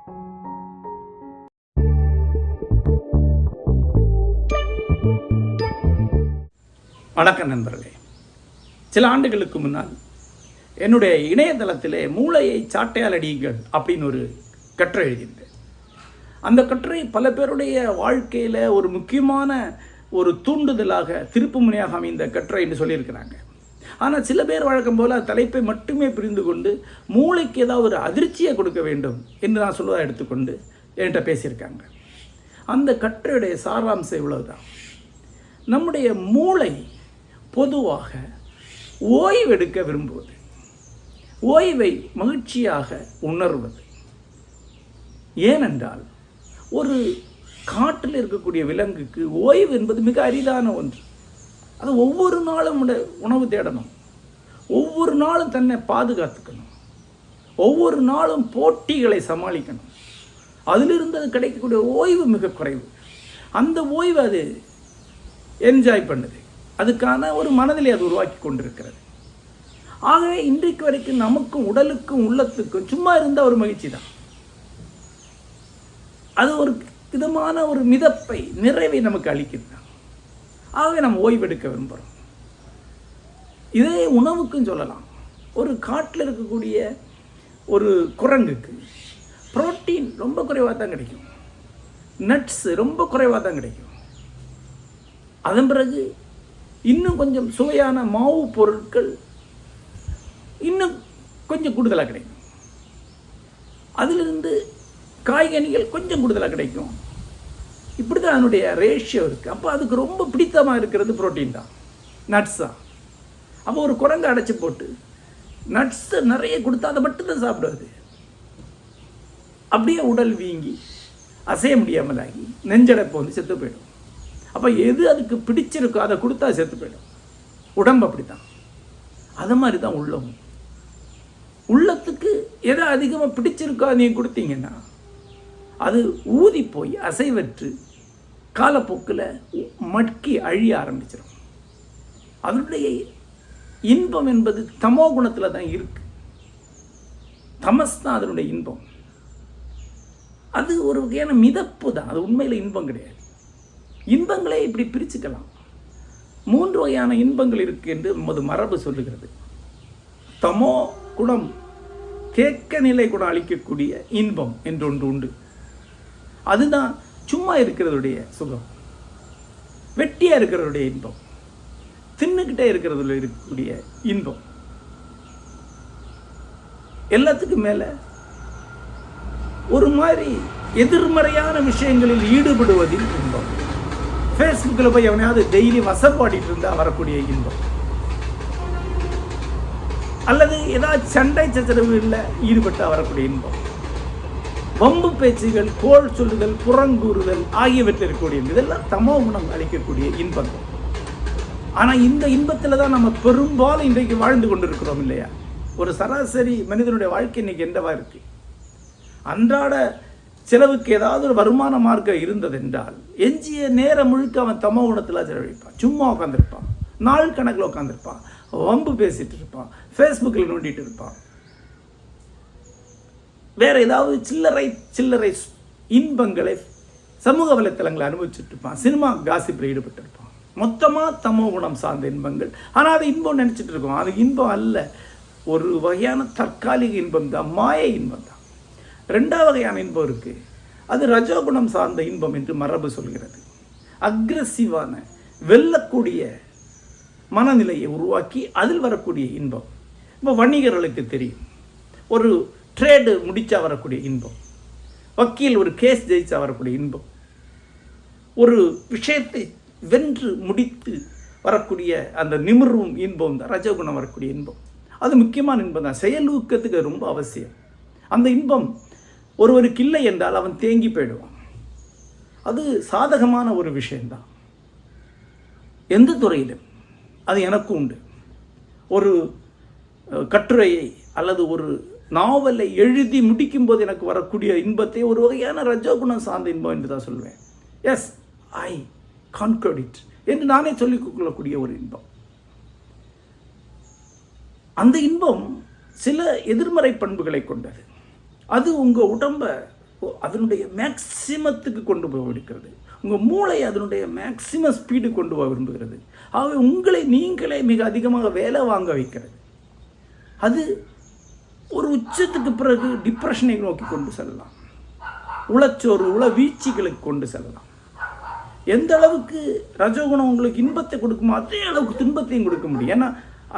வணக்கம் நண்பர்களே. சில ஆண்டுகளுக்கு முன்னால் என்னுடைய இணையதளத்திலே மூளையை சாட்டையால் அடியுங்கள் அப்படின்னு ஒரு கட்டுரை எழுதியிருந்தேன். அந்த கட்டுரை பல பேருடைய வாழ்க்கையில் ஒரு முக்கியமான ஒரு தூண்டுதலாக திருப்பு முனையாக அமைந்த கட்டுரை என்று சொல்லியிருக்கிறாங்க. ஆனால் சில பேர் வழக்கம் போல் தலைப்பை மட்டுமே புரிந்து கொண்டு மூளைக்கு ஏதாவது ஒரு அதிர்ச்சியை கொடுக்க வேண்டும் என்று நான் சொல்வதை எடுத்துக்கொண்டு என்கிட்ட பேசியிருக்காங்க. அந்த கட்டுரையுடைய சாராம்சம் இவ்வளவுதான். நம்முடைய மூளை பொதுவாக ஓய்வெடுக்க விரும்புவது, ஓய்வை மகிழ்ச்சியாக உணர்வது. ஏனென்றால் ஒரு காட்டில் இருக்கக்கூடிய விலங்குக்கு ஓய்வு என்பது மிக அரிதான ஒன்று. அது ஒவ்வொரு நாளும் உணவு தேடணும், ஒவ்வொரு நாளும் தன்னை பாதுகாத்துக்கணும், ஒவ்வொரு நாளும் போட்டிகளை சமாளிக்கணும். அதிலிருந்து அது கிடைக்கக்கூடிய ஓய்வு மிக குறைவு. அந்த ஓய்வு அது என்ஜாய் பண்ணுது, அதுக்கான ஒரு மனதிலே அது உருவாக்கி கொண்டிருக்கிறது. ஆகவே இன்றைக்கு வரைக்கும் நமக்கும் உடலுக்கும் உள்ளத்துக்கும் சும்மா இருந்த ஒரு மகிழ்ச்சி தான். அது ஒரு விதமான ஒரு மிதப்பை, நிறைவை நமக்கு அளிக்கிறது. ஆகவே நம்ம ஓய்வெடுக்க விரும்புகிறோம். இதே உணவுக்கும் சொல்லலாம். ஒரு காட்டில் இருக்கக்கூடிய ஒரு குரங்குக்கு புரோட்டீன் ரொம்ப குறைவாக தான் கிடைக்கும், நட்ஸ் ரொம்ப குறைவாக தான் கிடைக்கும். அதன் பிறகு இன்னும் கொஞ்சம் சுவையான மாவு பொருட்கள் இன்னும் கொஞ்சம் கூடுதலாக கிடைக்கும். அதிலிருந்து காய்கனிகள் கொஞ்சம் கூடுதலாக கிடைக்கும். இப்படி தான் அதனுடைய ரேஷியோ இருக்குது. அப்போ அதுக்கு ரொம்ப பிடித்தமாக இருக்கிறது புரோட்டீன் தான், நட்ஸ் தான். அப்போ ஒரு குரங்கை அடைச்சி போட்டு நட்ஸை நிறைய கொடுத்தா அதை மட்டும்தான் சாப்பிடாது. அப்படியே உடல் வீங்கி அசைய முடியாமல் ஆகி நெஞ்சடைப்பு வந்து செத்து போயிடும். அப்போ எது அதுக்கு பிடிச்சிருக்கோ அதை கொடுத்தா செத்து போயிடும். உடம்பு அப்படி தான். அது மாதிரி தான் உள்ளமும். உள்ளத்துக்கு எதை அதிகமாக பிடிச்சிருக்கோ நீங்கள் கொடுத்தீங்கன்னா அது ஊதி போய் அசைவற்று காலப்போக்கில் மட்கி அழிய ஆரம்பிச்சிடும். அதனுடைய இன்பம் என்பது தமோ குணத்தில் தான் இருக்கு. தமஸ் தான் அதனுடைய இன்பம். அது ஒரு வகையான மிதப்பு தான், அது உண்மையில் இன்பம் கிடையாது. இன்பங்களை இப்படி பிரிச்சுக்கலாம். 3 வகையான இன்பங்கள் இருக்கு என்று நமது மரபு சொல்லுகிறது. தமோ குணம், தேக்க நிலை குணம் அளிக்கக்கூடிய இன்பம் என்று ஒன்று உண்டு. அதுதான் சும்மா இருக்கிறதுடைய சுகம், வெட்டியா இருக்கிறதுடைய இன்பம், தின்னுக்கிட்டே இருக்கிறதுல இருக்கக்கூடிய இன்பம். எல்லாத்துக்கும் மேல ஒரு மாதிரி எதிர்மறையான விஷயங்களில் ஈடுபடுவதில் இன்பம். ஃபேஸ்புக்கில் போய் எவனையாவது டெய்லி வசப்பாடிட்டு இருந்தா வரக்கூடிய இன்பம், அல்லது ஏதாவது சண்டை சச்சரவுகளில் ஈடுபட்டால் வரக்கூடிய இன்பம், வம்பு பேச்சுகள், கோல் சொல்லுதல், புறங்கூறுதல் ஆகியவற்றில் இருக்கக்கூடிய இதெல்லாம் தமோ குணம் அளிக்கக்கூடிய இன்பங்கள். ஆனால் இந்த இன்பத்தில் தான் நம்ம பெரும்பாலும் இன்றைக்கு வாழ்ந்து கொண்டிருக்கிறோம் இல்லையா? ஒரு சராசரி மனிதனுடைய வாழ்க்கை இன்னைக்கு என்னவா இருக்கு? அன்றாட செலவுக்கு ஏதாவது ஒரு வருமான மார்க்கம் இருந்தது என்றால் எஞ்சிய நேரம் முழுக்க அவன் தமோ குணத்தில் செலவழிப்பான். சும்மா உட்காந்துருப்பான், நாள் கணக்கில் உட்காந்துருப்பான், வம்பு பேசிட்டு இருப்பான், ஃபேஸ்புக்கில் நோண்டிட்டு இருப்பான், வேற ஏதாவது சில்லறை இன்பங்களை சமூக வலைத்தளங்களை அனுபவிச்சுட்டு இருப்பான், சினிமா காசிப்பில் ஈடுபட்டு இருப்பான். மொத்தமாக தமோ குணம் சார்ந்த இன்பங்கள். ஆனால் அது இன்பம் நினச்சிட்டு இருக்கோம். அது இன்பம் அல்ல, ஒரு வகையான தற்காலிக இன்பம் தான், மாய இன்பம் தான். 2வது வகையான இன்பம் இருக்கு, அது ரஜோகுணம் சார்ந்த இன்பம் என்று மரபு சொல்கிறது. அக்ரெசிவான வெல்லக்கூடிய மனநிலையை உருவாக்கி அதில் வரக்கூடிய இன்பம். இப்போ வணிகர்களுக்கு தெரியும், ஒரு ட்ரேடு முடிச்சா வரக்கூடிய இன்பம், வக்கீல் ஒரு கேஸ் ஜெயிச்சா வரக்கூடிய இன்பம், ஒரு விஷயத்தை வென்று முடித்து வரக்கூடிய அந்த நிமிர்வும் இன்பம் தான் ரஜோகுணம் வரக்கூடிய இன்பம். அது முக்கியமான இன்பம் தான், செயலூக்கத்துக்கு ரொம்ப அவசியம். அந்த இன்பம் ஒருவருக்கு இல்லை என்றால் அவன் தேங்கி போயிடுவான். அது சாதகமான ஒரு விஷயம்தான் எந்த துறையிலும். அது எனக்கும் உண்டு. ஒரு கட்டுரையை அல்லது ஒரு நாவலை எழுதி முடிக்கும் போது எனக்கு வரக்கூடிய இன்பத்தை ஒரு வகையான ரஜோகுணம் சார்ந்த இன்பம் என்று தான் சொல்வேன். எஸ், ஐ கான்கர்ட் இட் என்று நானே சொல்லிக் கொள்ளக்கூடிய ஒரு இன்பம். அந்த இன்பம் சில எதிர்மறை பண்புகளை கொண்டது. அது உங்கள் உடம்பை அதனுடைய மேக்சிமத்துக்கு கொண்டு போய் விடுக்கிறது. உங்கள் மூளை அதனுடைய மேக்சிமம் ஸ்பீடு கொண்டு போக விரும்புகிறது. ஆகவே உங்களை நீங்களே மிக அதிகமாக வேலை வாங்க வைக்கிறது. அது ஒரு உச்சத்துக்கு பிறகு டிப்ரெஷனை நோக்கி கொண்டு செல்லலாம், உளச்சோறு வீழ்ச்சிகளுக்கு கொண்டு செல்லலாம். எந்த அளவுக்கு ரஜோகுணம் உங்களுக்கு இன்பத்தை கொடுக்குமோ அதே அளவுக்கு துன்பத்தையும் கொடுக்க முடியும். ஏன்னா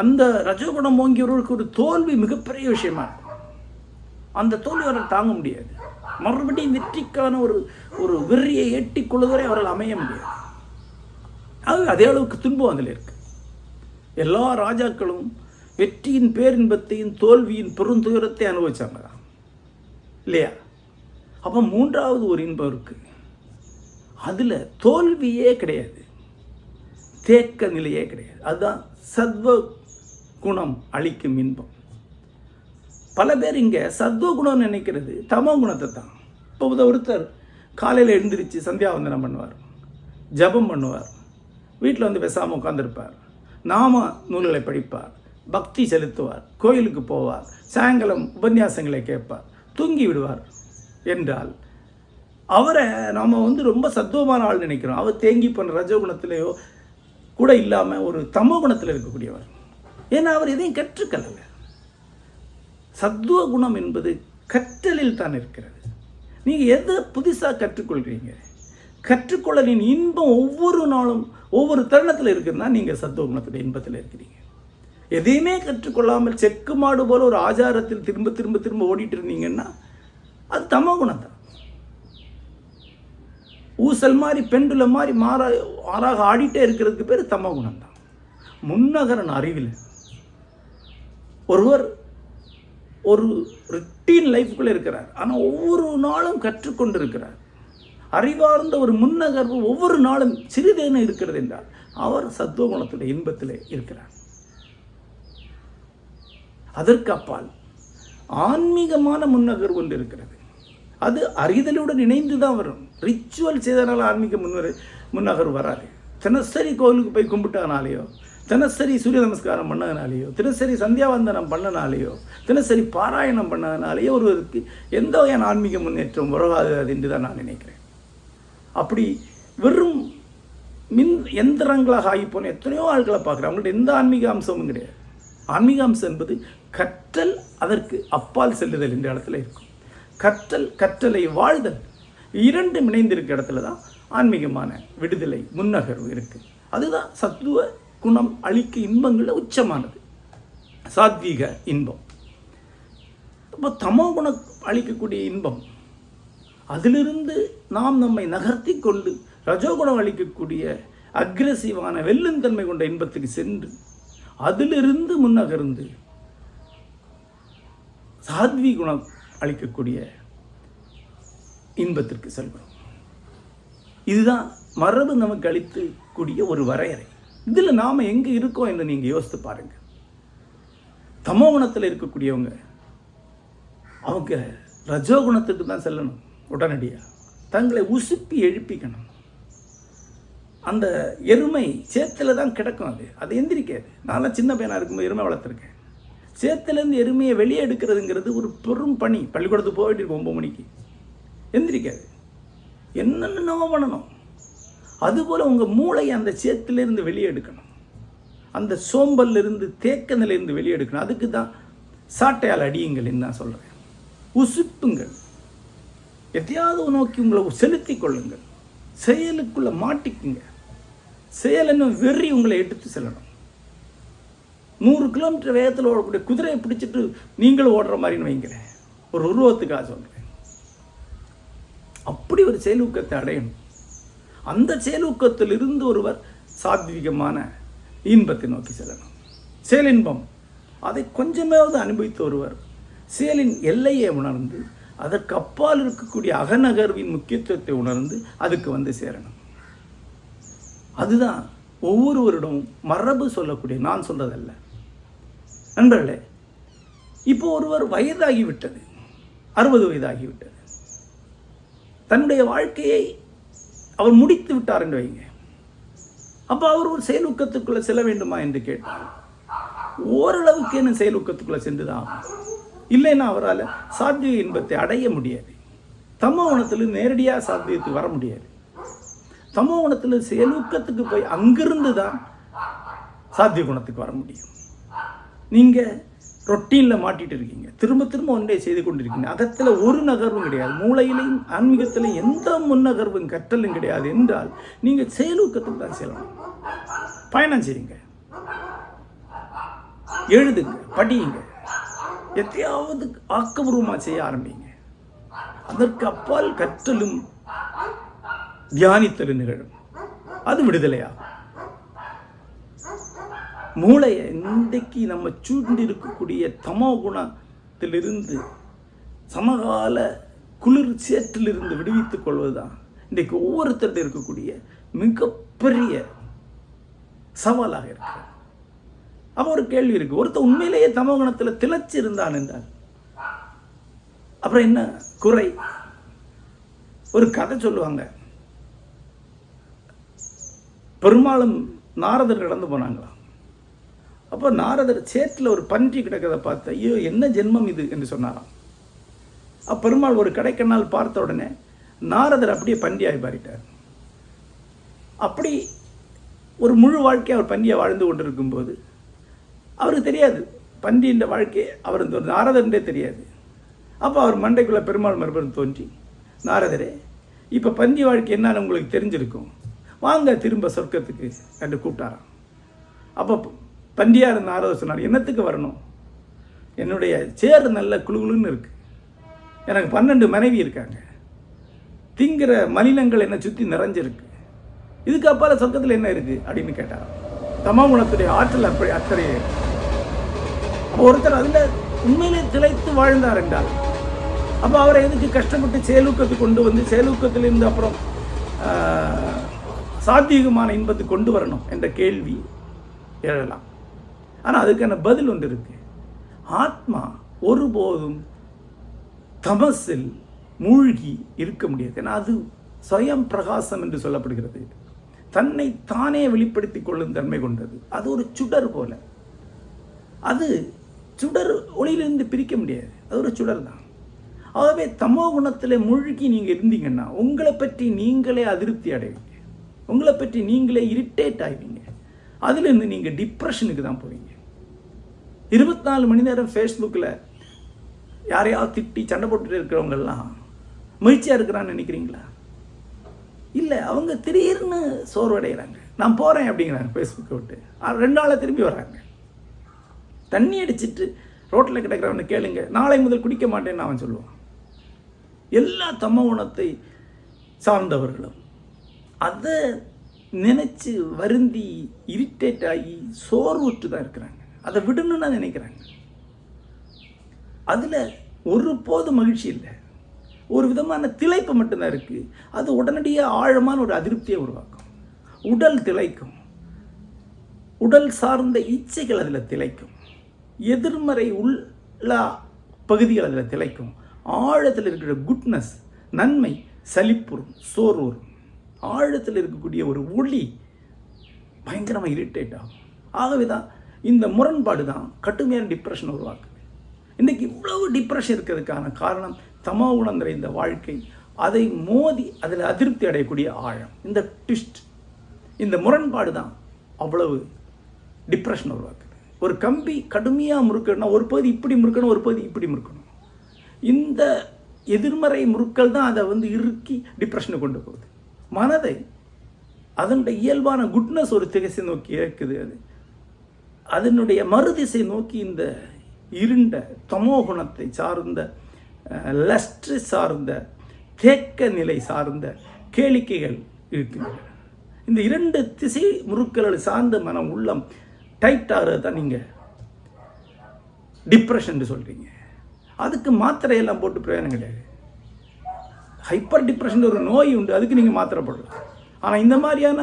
அந்த ரஜோகுணம் ஓங்கியவர்களுக்கு ஒரு தோல்வி மிகப்பெரிய விஷயமா இருக்கும். அந்த தோல்வி அவர்கள் தாங்க முடியாது. மறுபடியும் வெற்றிக்கான ஒரு வெறியை எட்டிக்கொள்வதை அவர்கள் அமைய முடியாது. அதே அளவுக்கு துன்பம் அதில் இருக்கு. எல்லா ராஜாக்களும் வெற்றியின் பேரின்பத்தையும் தோல்வியின் பெருந்துயரத்தை அனுபவிச்சாங்க இல்லையா? அப்போ மூன்றாவது ஒரு இன்பம் இருக்கு. அதில் தோல்வியே கிடையாது, தேக்க நிலையே கிடையாது. அதுதான் சத்வ குணம் அளிக்கும் இன்பம். பல பேர் இங்கே சத்வகுணம் நினைக்கிறது தமோ குணத்தை தான். இப்போ ஒருத்தர் காலையில் எழுந்திரிச்சு சந்தியாவந்தனம் பண்ணுவார், ஜபம் பண்ணுவார், வீட்டில் வந்து பேசாமல் உட்காந்துருப்பார், நாம நூல்களை படிப்பார், பக்தி செலுத்துவார், கோயிலுக்கு போவார், சாயங்காலம் உபன்யாசங்களை கேட்பார், தூங்கி விடுவார் என்றால் அவரை நாம் ரொம்ப சத்துவமான ஆள் நினைக்கிறோம். அவர் தேங்கி போன ரஜோகுணத்திலேயோ கூட இல்லாமல் ஒரு தமோ குணத்தில் இருக்கக்கூடியவர். ஏன்னா அவர் எதையும் கற்றுக்கல. சத்துவ குணம் என்பது கற்றலில் தான் இருக்கிறது. நீங்கள் எதை புதுசாக கற்றுக்கொள்கிறீங்க, கற்றுக்கொள்ளலின் இன்பம் ஒவ்வொரு நாளும் ஒவ்வொரு தருணத்தில் இருக்குதுன்னா நீங்கள் சத்துவ குணத்துடைய இன்பத்தில் இருக்கிறீங்க. எதையுமே கற்றுக்கொள்ளாமல் செக்கு மாடு போல ஒரு ஆச்சாரத்தில் திரும்ப திரும்ப திரும்ப ஓடிட்டு இருந்தீங்கன்னா அது தமோ குணம் தான். ஊசல் மாதிரி பெண்டுல மாதிரி மாறாக ஆடிட்டே இருக்கிறதுக்கு பேர் தமோ குணம் தான். முன்னகரன் அறிவில் ஒருவர் ஒரு ருட்டீன் லைஃப்குள்ளே இருக்கிறார், ஆனால் ஒவ்வொரு நாளும் கற்றுக்கொண்டு இருக்கிறார். அறிவார்ந்த ஒரு முன்னகர்வு ஒவ்வொரு நாளும் சிறிதேனும் இருக்கிறது என்றால் அவர் சத்துவகுணத்துடைய இன்பத்திலே இருக்கிறார். அதற்கு அப்பால் ஆன்மீகமான முன்னகர்வு ஒன்று இருக்கிறது. அது அறிதலுடன் இணைந்து தான் வரும். ரிச்சுவல் செய்தனால ஆன்மீக முன்னகர்வு வராது. தினசரி கோவிலுக்கு போய் கும்பிட்டனாலேயோ, தினசரி சூரிய நமஸ்காரம் பண்ணதுனாலேயோ, தினசரி சந்தியாவந்தனம் பண்ணனாலேயோ, தினசரி பாராயணம் பண்ணதுனாலேயோ ஒருவருக்கு எந்த வகையான ஆன்மீக முன்னேற்றம் உறவாது என்று தான் நான் நினைக்கிறேன். அப்படி வெறும் மின் எந்திரங்களாக ஆகிப்போன எத்தனையோ ஆட்களை பார்க்குறேன். அவங்கள்ட்ட எந்த ஆன்மீக அம்சமும் கிடையாது. ஆன்மீக அம்சம் என்பது கற்றல், அதற்கு அப்பால் செல்லுதல் என்ற இடத்துல இருக்கும். கற்றலை வாழ்தல் இரண்டும் இணைந்திருக்க இடத்துல தான் ஆன்மீகமான விடுதலை முன்னகர்வு இருக்குது. அதுதான் சத்துவ குணம் அளிக்க இன்பங்களில் உச்சமானது, சாத்வீக இன்பம். இப்போ தமோ குணம் அளிக்கக்கூடிய இன்பம், அதிலிருந்து நாம் நம்மை நகர்த்தி கொண்டு ரஜோகுணம் அளிக்கக்கூடிய அக்ரெசிவான வெல்லுந்தன்மை கொண்ட இன்பத்துக்கு சென்று அதிலிருந்து முன்னகர்ந்து சாத்வீ குணம் அளிக்கக்கூடிய இன்பத்திற்கு செல்கிறோம். இதுதான் மரபு நமக்கு அளிக்கக்கூடிய ஒரு வரையறை. இதில் நாம் எங்கே இருக்கோம் என்று நீங்கள் யோசித்து பாருங்க. தமோகுணத்தில் இருக்கக்கூடியவங்க அவங்க ரஜோகுணத்துக்கு தான் செல்லணும். உடனடியாக தங்களை உசுப்பி எழுப்பிக்கணும். அந்த எருமை சேத்துல தான் கிடக்கும், அது எந்திரிக்காது. நான்லாம் சின்ன பையனாக இருக்கும்போது எருமை வளர்த்துருக்கேன். சேத்துலேருந்து எருமையை வெளியே எடுக்கிறதுங்கிறது ஒரு பெரும் பணி. பள்ளிக்கூடத்துக்கு போயிட்டு இருக்கும் 9 மணிக்கு, எந்திரிக்காது. என்னென்னவோ பண்ணணும். அதுபோல் உங்கள் மூளையை அந்த சேத்துலேருந்து வெளியே எடுக்கணும். அந்த சோம்பல்லிருந்து தேக்க நிலையிலிருந்து வெளியே எடுக்கணும். அதுக்கு தான் சாட்டையால் அடியுங்கள் என்று நான் சொல்கிறேன். உசுப்புங்கள், எதையாவது நோக்கி உங்களை செலுத்தி கொள்ளுங்கள், செயலுக்குள்ளே மாட்டிக்குங்க. செயல் என்ன வெறி உங்களை எடுத்து செல்லணும். 100 கிலோமீட்டர் வேகத்தில் ஓடக்கூடிய குதிரையை பிடிச்சிட்டு நீங்களும் ஓடுற மாதிரின்னு வைங்களேன். ஒரு உருவத்துக்காக சொல்கிறேன். அப்படி ஒரு செயலூக்கத்தை அடையணும். அந்த செயலூக்கத்திலிருந்து ஒருவர் சாத்வீகமான இன்பத்தை நோக்கி செல்லணும். செயலின்பம் அதை கொஞ்சமாவது அனுபவித்த ஒருவர் செயலின் எல்லையை உணர்ந்து அதற்கு அப்பால் இருக்கக்கூடிய அகநகர்வின் முக்கியத்துவத்தை உணர்ந்து அதுக்கு வந்து சேரணும். அதுதான் ஒவ்வொருவரிடமும் மரபு சொல்லக்கூடிய, நான் சொல்றதல்ல. நண்பர்களே, இப்போ ஒருவர் வயதாகிவிட்டது, 60 வயதாகிவிட்டது, தன்னுடைய வாழ்க்கையை அவர் முடித்து விட்டார் என்று வைங்க. அப்போ அவர் ஒரு செயலூக்கத்துக்குள்ளே செல்ல வேண்டுமா என்று கேட்டார். ஓரளவுக்கு என்ன செயலூக்கத்துக்குள்ளே சென்றுதான், இல்லைன்னா அவரால் சாத்வீக இன்பத்தை அடைய முடியாது. தமோ குணத்தில் நேரடியாக சாத்தியத்துக்கு வர முடியாது. தமோ குணத்தில் செயலூக்கத்துக்கு போய் அங்கிருந்து தான் சாத்திய குணத்துக்கு வர முடியும். நீங்கள் ரொட்டீனில் மாட்டிகிட்டு இருக்கீங்க, திரும்ப திரும்ப ஒன்றே செய்து கொண்டிருக்கீங்க, அகத்தில் ஒரு நகர்வும் கிடையாது, மூளையிலையும் ஆன்மீகத்திலையும் எந்த முன்னகர்வும் கற்றலும் கிடையாது என்றால் நீங்கள் செயலூக்கத்துக்கு தான் செல்லணும். பயணம் செய்யுங்க, எழுதுங்க, படியுங்க, எத்தையாவது ஆக்கபூர்வமாக செய்ய ஆரம்பிங்க. அதற்கு அப்பால் கற்றலும் தியானித்தலும் நிகழும். அது விடுதலையாகும். மூளையை இன்றைக்கு நம்ம சூழ்ந்து இருக்கக்கூடிய தமோ குணத்திலிருந்து, சமகால குளிர் சேற்றிலிருந்து விடுவித்துக் கொள்வதுதான் இன்றைக்கு ஒவ்வொருத்தருடைய இருக்கக்கூடிய மிகப்பெரிய சவாலாக இருக்கிறது. அப்போ ஒரு கேள்வி இருக்கு, ஒருத்தர் உண்மையிலேயே தமோ குணத்தில் திளைச்சி இருந்தான் என்றால் அப்புறம் என்ன குறை? ஒரு கதை சொல்லுவாங்க, பெரும்பாலும் நாரதர் கடந்து போனாங்களாம். அப்போ நாரதர் சேற்றில் ஒரு பன்றி கிடக்கிறத பார்த்து, ஐயோ என்ன ஜென்மம் இது என்று சொன்னாராம். பெருமாள் ஒரு கடைக்கண்ணால் பார்த்த உடனே நாரதர் அப்படியே பன்றியாகி மாறிட்டார். அப்படி ஒரு முழு வாழ்க்கையை அவர் பன்றியை வாழ்ந்து கொண்டிருக்கும் போது அவருக்கு தெரியாது பன்றியின் வாழ்க்கை அவர் நாரதர்ன்றே தெரியாது. அப்போ அவர் மண்டைக்குள்ளே பெருமாள் மறுபடியும் தோன்றி, நாரதரே இப்போ பன்றி வாழ்க்கை என்னன்னு உங்களுக்கு தெரிஞ்சிருக்கும், வாங்க திரும்ப சொர்க்கத்துக்கு என்று கூப்பிட்டாராம். அப்போ பன்றியார் நாரதர் சொன்னார், என்னத்துக்கு வரணும்? என்னுடைய சேர் நல்ல குழுகுலுன்னு இருக்குது, எனக்கு 12 மனைவி இருக்காங்க, திங்கிற மலினங்கள் என்னை சுற்றி நிறைஞ்சிருக்கு, இதுக்கு அப்பால சொர்க்கத்தில் என்ன இருக்குது அப்படின்னு கேட்டாராம். தமோ குணத்துடைய ஆற்றல் அப்படி அத்தகைய. அப்போ ஒருத்தர் அதில் உண்மையிலே திளைத்து வாழ்ந்தார் என்றால் அப்போ அவரை எதுக்கு கஷ்டப்பட்டு செயலூக்கத்துக்கு கொண்டு வந்து செயலூக்கத்திலிருந்து அப்புறம் சாத்தியமான இன்பத்தை கொண்டு வரணும் என்ற கேள்வி எழலாம். ஆனால் அதுக்கான பதில் ஒன்று இருக்கு. ஆத்மா ஒருபோதும் தமசில் மூழ்கி இருக்க முடியாது. ஏன்னா அது ஸ்வயம் பிரகாசம் என்று சொல்லப்படுகிறது. தன்னை தானே வெளிப்படுத்தி கொள்ளும் தன்மை கொண்டது. அது ஒரு சுடர் போல. அது சுடர் ஒளியிலிருந்து பிரிக்க முடியாது, அது ஒரு சுடர் தான். ஆகவே தமோ குணத்தில் மூழ்கி நீங்கள் இருந்தீங்கன்னா உங்களை பற்றி நீங்களே அதிருப்தி அடைவீங்க, உங்களை பற்றி நீங்களே இரிட்டேட் ஆகிவீங்க, அதிலிருந்து நீங்கள் டிப்ரெஷனுக்கு தான் போவீங்க. 24 மணி நேரம் ஃபேஸ்புக்கில் யாரையாவது திட்டி சண்டை போட்டுட்டு இருக்கிறவங்கெல்லாம் மகிழ்ச்சியாக இருக்கிறான்னு நினைக்கிறீங்களா? இல்லை, அவங்க திடீர்னு சோர்வடைகிறாங்க. நான் போகிறேன் அப்படிங்கிறாங்க ஃபேஸ்புக்கை விட்டு, 2 நாளில் திரும்பி வர்றாங்க. தண்ணி அடிச்சிட்டு ரோட்டில் கிடக்கிறவனை கேளுங்க, நாளை முதல் குடிக்க மாட்டேன்னு அவன் சொல்லுவான். எல்லா தமோ குணத்தை சார்ந்தவர்களும் அதை நினைச்சு வருந்தி இரிட்டேட் ஆகி சோர்வுற்று தான் இருக்கிறாங்க. அதை விடணும்னு நினைக்கிறாங்க. அதில் ஒருபோது மகிழ்ச்சி இல்லை, ஒரு விதமான திளைப்பு மட்டும்தான் இருக்குது. அது உடனடியாக ஆழமான ஒரு அதிருப்தியை உருவாக்கும். உடல் திளைக்கும், உடல் சார்ந்த இச்சைகள் அதில் திளைக்கும், எதிர்மறை உள்ள பகுதிகள் அதில் திளைக்கும், ஆழத்தில் இருக்கிற குட்னஸ் நன்மை சலிப்புறும், சோர்வரும், ஆழத்தில் இருக்கக்கூடிய ஒரு ஒளி பயங்கரமாக இரிட்டேட் ஆகும். ஆகவே தான் இந்த முரண்பாடு தான் கடுமையான டிப்ரெஷன் உருவாக்குது. இன்றைக்கி இவ்வளவு டிப்ரெஷன் இருக்கிறதுக்கான காரணம் தமோ குணம் நிறைந்த வாழ்க்கை, அதை மோதி அதில் அதிருப்தி அடையக்கூடிய ஆழம், இந்த ட்விஸ்ட், இந்த முரண்பாடு தான் அவ்வளவு டிப்ரெஷன் உருவாக்குது. ஒரு கம்பி கடுமையாக முறுக்கணும்னா ஒரு பகுதி இப்படி முறுக்கணும், ஒரு பகுதி இப்படி முறுக்கணும். இந்த எதிர்மறை முறுக்கள் தான் அதை இறுக்கி டிப்ரெஷனை கொண்டு போகுது. மனதை அதனுடைய இயல்பான குட்னஸ் ஒரு திசை நோக்கி இருக்குது, அது அதனுடைய மறுதிசை நோக்கி இந்த இருண்ட தமோ குணத்தை சார்ந்த லஸ்ட் சார்ந்த தேக்க நிலை சார்ந்த கேளிக்கைகள் இருக்கின்றன. இந்த 2 திசை முறுக்கள் சார்ந்த மனம் உள்ளம் டைட் ஆகிறது தான் நீங்கள் டிப்ரெஷன் சொல்கிறீங்க. அதுக்கு மாத்திரையெல்லாம் போட்டு பிரயோஜனம் கிடையாது. ஹைப்பர் டிப்ரெஷன் ஒரு நோய் உண்டு, அதுக்கு நீங்கள் மாத்திரை போடலாம். ஆனால் இந்த மாதிரியான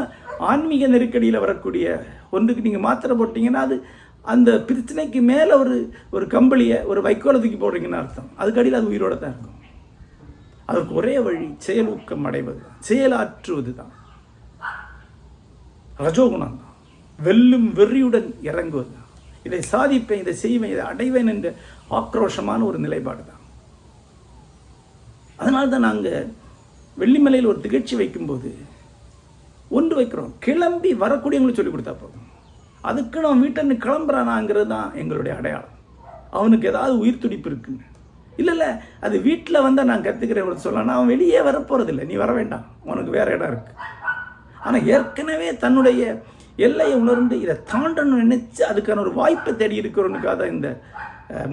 ஆன்மீக நெருக்கடியில் வரக்கூடிய ஒன்றுக்கு நீங்கள் மாத்திரை போட்டிங்கன்னா அது அந்த பிரச்சனைக்கு மேலே ஒரு கம்பளியை ஒரு வைக்கோலை தூக்கி போடுறீங்கன்னு அர்த்தம். அதுக்கு அடியில் அது உயிரோடு தான் இருக்கும். அதற்கு ஒரே வழி செயலூக்கம் அடைவது, செயலாற்றுவது தான். ரஜோகுணம் தான், வெல்லும் வெறியுடன் இறங்குவது தான். இதை சாதிப்பேன், இதை செய்வேன், இதை அடைவேன் என்ற ஆக்ரோஷமான ஒரு நிலைப்பாடு தான். அதனால தான் நாங்கள் வெள்ளிமலையில் ஒரு நிகழ்ச்சி வைக்கும்போது ஒன்று வைக்கிறோம், கிளம்பி வரக்கூடியவங்களுக்கு சொல்லிக் கொடுத்தா போதும். அதுக்கு நான் வீட்டில் கிளம்புறானாங்கிறது தான் எங்களுடைய அடையாளம். அவனுக்கு ஏதாவது உயிர் துடிப்பு இருக்குன்னு இல்லை, அது வீட்டில் வந்தால் நான் கற்றுக்கிறேன் சொல்லலாம். அவன் வெளியே வரப்போகிறதில்லை, நீ வர வேண்டாம், உனக்கு வேறு இடம் இருக்குது. ஆனால் ஏற்கனவே தன்னுடைய எல்லையை உணர்ந்து இதை தாண்டணும்னு நினச்சி அதுக்கான ஒரு வாய்ப்பை தேடி இருக்கிறவனுக்காக தான் இந்த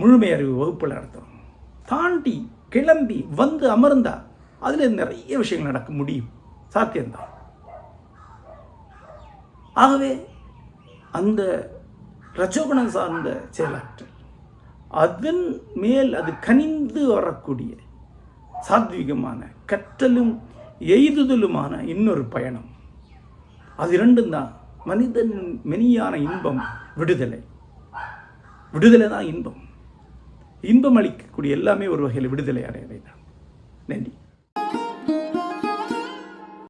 முழுமை அறிவு வகுப்பில் நடத்தும். தாண்டி கிளம்பி வந்து அமர்ந்தா அதில் நிறைய விஷயங்கள் நடக்க முடியும், சாத்தியம்தான். ஆகவே அந்த ரஜோகுணம் சார்ந்த செயலாற்றல், அதன் மேல் அது கனிந்து வரக்கூடிய சாத்விகமான கற்றலும் எய்துதலுமான இன்னொரு பயணம். அது இரண்டும் தான் மனிதன் மெனியான இன்பம். விடுதலை தான் இன்பம். இன்பம் அளிக்கக்கூடிய எல்லாமே ஒரு வகையில் விடுதலை அடையலை தான். நன்றி.